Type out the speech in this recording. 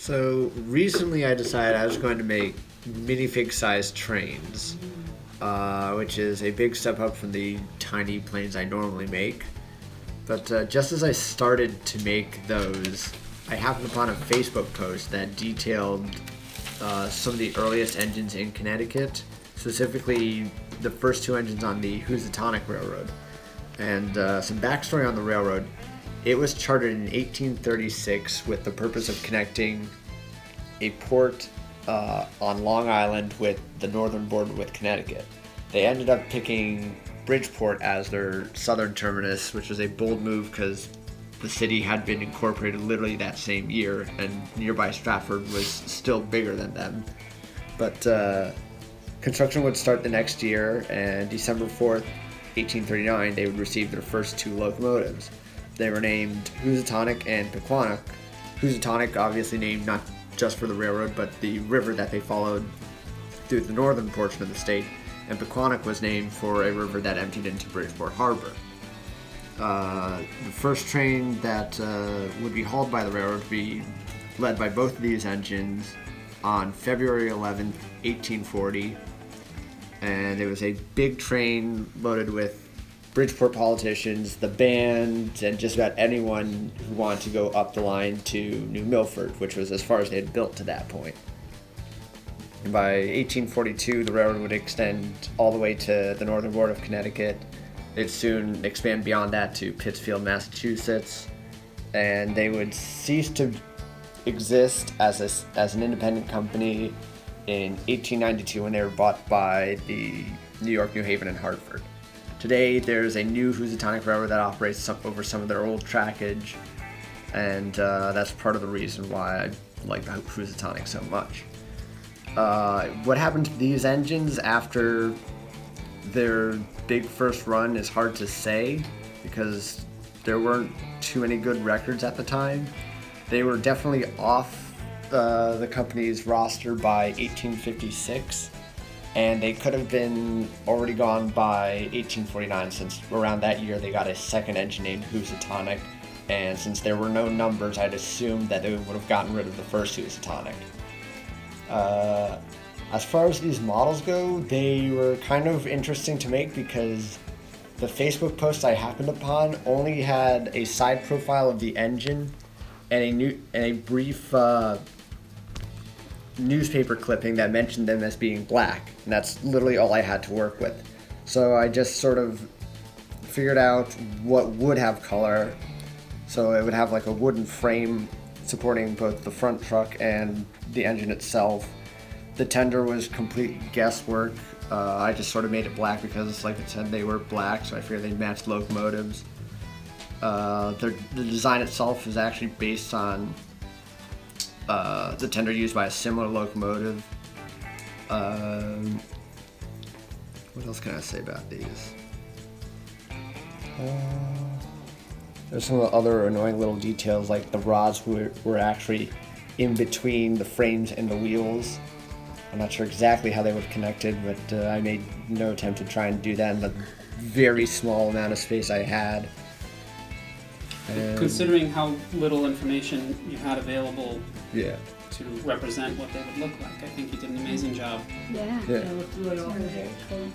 So recently I decided I was going to make minifig-sized trains, which is a big step up from the tiny planes I normally make. But just as I started to make those, I happened upon a Facebook post that detailed some of the earliest engines in Connecticut, specifically the first two engines on the Housatonic Railroad. And some backstory on the railroad. It was chartered in 1836 with the purpose of connecting a port on Long Island with the northern border with Connecticut. They ended up picking Bridgeport as their southern terminus, which was a bold move because the city had been incorporated literally that same year, and nearby Stratford was still bigger than them. But construction would start the next year, and December 4th, 1839, they would receive their first two locomotives. They were named Housatonic and Pequonnock. Housatonic obviously named not just for the railroad, but the river that they followed through the northern portion of the state, and Pequonnock was named for a river that emptied into Bridgeport Harbor. The first train that would be hauled by the railroad would be led by both of these engines on February 11th, 1840, and it was a big train loaded with Bridgeport politicians, the band, and just about anyone who wanted to go up the line to New Milford, which was as far as they had built to that point. And by 1842, the railroad would extend all the way to the northern border of Connecticut. They'd soon expand beyond that to Pittsfield, Massachusetts, and they would cease to exist as an independent company in 1892 when they were bought by the New York, New Haven, and Hartford. Today, there's a new Housatonic Railroad that operates over some of their old trackage, and that's part of the reason why I like the Housatonic so much. What happened to these engines after their big first run is hard to say, because there weren't too many good records at the time. They were definitely off the company's roster by 1856. And they could have been already gone by 1849, since around that year they got a second engine named Housatonic, and since there were no numbers, I'd assumed that they would have gotten rid of the first Housatonic. As far as these models go, they were kind of interesting to make because the Facebook post I happened upon only had a side profile of the engine and a brief newspaper clipping that mentioned them as being black, and that's literally all I had to work with. So I just sort of figured out what would have color. So it would have like a wooden frame supporting both the front truck and the engine itself. The tender was complete guesswork. I just sort of made it black because, like I said, they were black, so I figured they'd match the locomotives. The design itself is actually based on the tender used by a similar locomotive. What else can I say about these? There's some other annoying little details, like the rods were actually in between the frames and the wheels. I'm not sure exactly how they were connected, but I made no attempt to try and do that in the very small amount of space I had. Considering how little information you had available Yeah. to represent what they would look like, I think you did an amazing job. Yeah. Yeah. It looked really awesome. Very cool.